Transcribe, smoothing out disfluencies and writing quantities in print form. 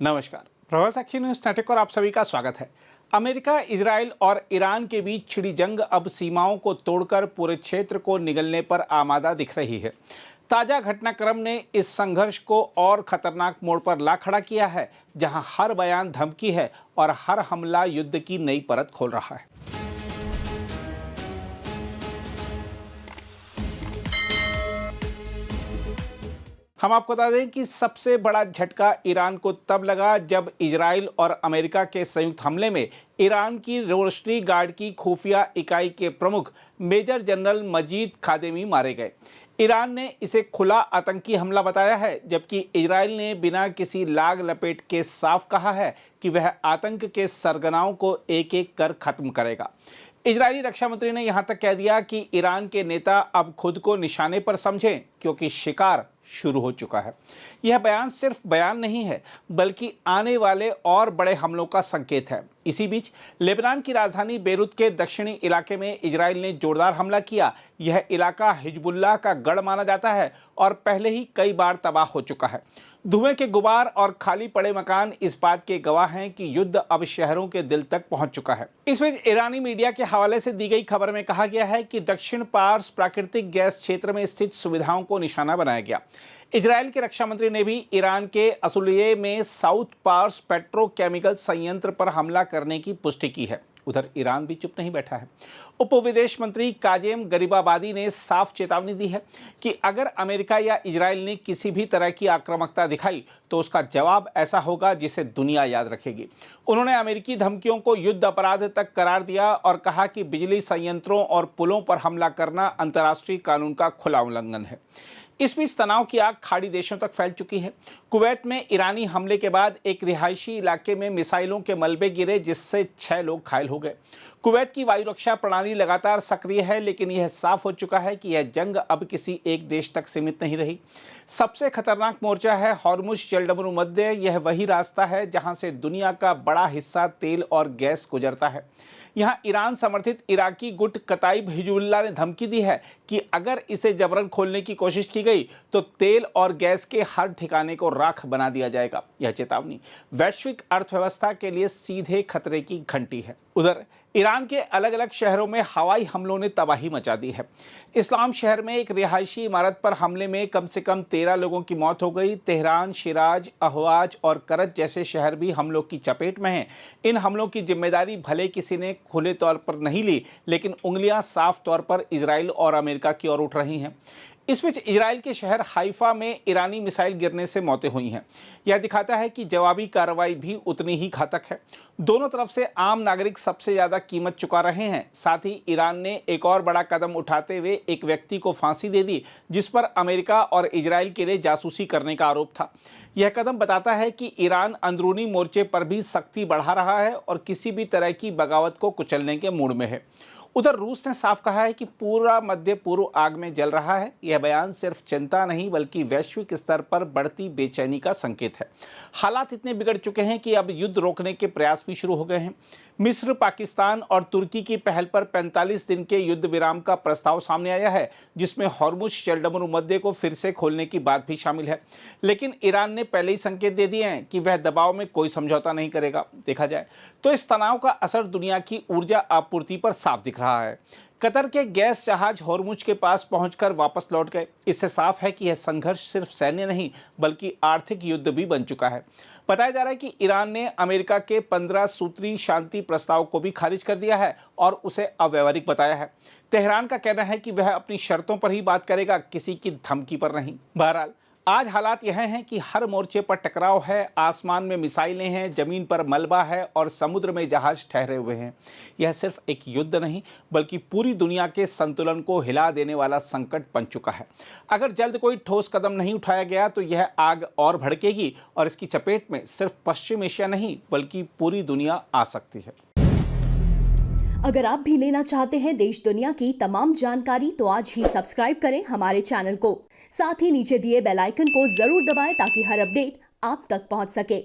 नमस्कार, प्रभाव साक्षी news network और आप सभी का स्वागत है। अमेरिका, इजराइल और ईरान के बीच छिड़ी जंग अब सीमाओं को तोड़कर पूरे क्षेत्र को निगलने पर आमादा दिख रही है। ताजा घटनाक्रम ने इस संघर्ष को और खतरनाक मोड़ पर ला खड़ा किया है, जहां हर बयान धमकी है और हर हमला युद्ध की नई परत खोल रहा है। हम आपको बता दें कि सबसे बड़ा झटका ईरान को तब लगा जब इजराइल और अमेरिका के संयुक्त हमले में ईरान की रेवोल्यूशनरी गार्ड की खुफिया इकाई के प्रमुख मेजर जनरल मजीद खादेमी मारे गए। ईरान ने इसे खुला आतंकी हमला बताया है, जबकि इजराइल ने बिना किसी लाग लपेट के साफ कहा है कि वह आतंक के सरगनाओं को एक एक कर खत्म करेगा। इजरायली रक्षा मंत्री ने यहां तक कह दिया कि ईरान के नेता अब खुद को निशाने पर समझें, क्योंकि शिकार शुरू हो चुका है। यह बयान सिर्फ बयान नहीं है, बल्कि आने वाले और बड़े हमलों का संकेत है। इसी बीच लेबनान की राजधानी बेरूत के दक्षिणी इलाके में इजराइल ने जोरदार हमला किया। यह इलाका हिजबुल्लाह का गढ़ माना जाता है और पहले ही कई बार तबाह हो चुका है। धुएं के गुबार और खाली पड़े मकान इस बात के गवाह हैं कि युद्ध अब शहरों के दिल तक पहुंच चुका है। इस बीच ईरानी मीडिया के हवाले से दी गई खबर में कहा गया है कि दक्षिण पार्स प्राकृतिक गैस क्षेत्र में स्थित सुविधाओं को निशाना बनाया गया। इजराइल के रक्षा मंत्री ने भी ईरान के असुलिये में साउथ पार्स पेट्रोकेमिकल संयंत्र पर हमला करने की पुष्टि की है। उधर ईरान भी चुप नहीं बैठा है। उप विदेश मंत्री काजेम गरीबाबादी ने साफ चेतावनी दी है कि अगर अमेरिका या इजराइल ने किसी भी तरह की आक्रामकता दिखाई तो उसका जवाब ऐसा होगा जिसे दुनिया याद रखेगी। उन्होंने अमेरिकी धमकियों को युद्ध अपराध तक करार दिया और कहा कि बिजली संयंत्रों और पुलों पर हमला करना अंतर्राष्ट्रीय कानून का खुला उल्लंघन है। इस बीच तनाव की आग खाड़ी देशों तक फैल चुकी है। कुवैत में ईरानी हमले के बाद एक रिहायशी इलाके में मिसाइलों के मलबे गिरे, जिससे 6 लोग घायल हो गए। कुवैत की वायु रक्षा प्रणाली लगातार सक्रिय है, लेकिन यह साफ हो चुका है कि यह जंग अब किसी एक देश तक सीमित नहीं रही। सबसे खतरनाक मोर्चा है हॉर्मुज जलडमरू मध्य। यह वही रास्ता है जहां से दुनिया का बड़ा हिस्सा तेल और गैस गुजरता है। यहाँ ईरान समर्थित इराकी गुट कताइब हिजबुल्लाह ने धमकी दी है कि अगर इसे जबरन खोलने की कोशिश की गई तो तेल और गैस के हर ठिकाने को राख बना दिया जाएगा। यह चेतावनी वैश्विक अर्थव्यवस्था के लिए सीधे खतरे की घंटी है। उधर ईरान के अलग अलग शहरों में हवाई हमलों ने तबाही मचा दी है। इस्लाम शहर में एक रिहायशी इमारत पर हमले में कम से कम 13 लोगों की मौत हो गई। तेहरान, शिराज, अहवाज और करज जैसे शहर भी हमलों की चपेट में हैं। इन हमलों की जिम्मेदारी भले किसी ने खुले तौर पर नहीं ली, लेकिन उंगलियां साफ तौर पर इजराइल और अमेरिका की ओर उठ रही हैं। इस बीच इजराइल के शहर हाइफा में ईरानी मिसाइल गिरने से मौतें हुई हैं। यह दिखाता है कि जवाबी कार्रवाई भी उतनी ही घातक है। दोनों तरफ से आम नागरिक सबसे ज्यादा कीमत चुका रहे हैं। साथ ही ईरान ने एक और बड़ा कदम उठाते हुए एक व्यक्ति को फांसी दे दी, जिस पर अमेरिका और इजराइल के लिए जासूसी करने का आरोप था। यह कदम बताता है कि ईरान अंदरूनी मोर्चे पर भी सख्ती बढ़ा रहा है और किसी भी तरह की बगावत को कुचलने के मूड में है। उधर रूस ने साफ कहा है कि पूरा मध्य पूर्व आग में जल रहा है। यह बयान सिर्फ चिंता नहीं, बल्कि वैश्विक स्तर पर बढ़ती बेचैनी का संकेत है। हालात इतने बिगड़ चुके हैं कि अब युद्ध रोकने के प्रयास भी शुरू हो गए हैं। मिस्र, पाकिस्तान और तुर्की की पहल पर 45 दिन के युद्ध विराम का प्रस्ताव सामने आया है, जिसमें हॉर्मुज जलडमरू मध्य को फिर से खोलने की बात भी शामिल है। लेकिन ईरान ने पहले ही संकेत दे दिए हैं कि वह दबाव में कोई समझौता नहीं करेगा। देखा जाए तो इस तनाव का असर दुनिया की ऊर्जा आपूर्ति पर साफ दिख रहा है। कतर के गैस जहाज हॉर्मुज के पास पहुंचकर वापस लौट गए। इससे साफ है कि यह संघर्ष सिर्फ सैन्य नहीं, बल्कि आर्थिक युद्ध भी बन चुका है। बताया जा रहा है कि ईरान ने अमेरिका के 15 सूत्री शांति प्रस्ताव को भी खारिज कर दिया है और उसे अव्यवहारिक बताया है। तेहरान का कहना है कि वह अपनी शर्तों पर ही बात करेगा, किसी की धमकी पर नहीं। बहरहाल आज हालात यह हैं कि हर मोर्चे पर टकराव है। आसमान में मिसाइलें हैं, जमीन पर मलबा है और समुद्र में जहाज ठहरे हुए हैं। यह सिर्फ एक युद्ध नहीं, बल्कि पूरी दुनिया के संतुलन को हिला देने वाला संकट बन चुका है। अगर जल्द कोई ठोस कदम नहीं उठाया गया तो यह आग और भड़केगी और इसकी चपेट में सिर्फ पश्चिम एशिया नहीं, बल्कि पूरी दुनिया आ सकती है। अगर आप भी लेना चाहते हैं देश दुनिया की तमाम जानकारी, तो आज ही सब्सक्राइब करें हमारे चैनल को। साथ ही नीचे दिए बेल आइकन को जरूर दबाएं ताकि हर अपडेट आप तक पहुंच सके।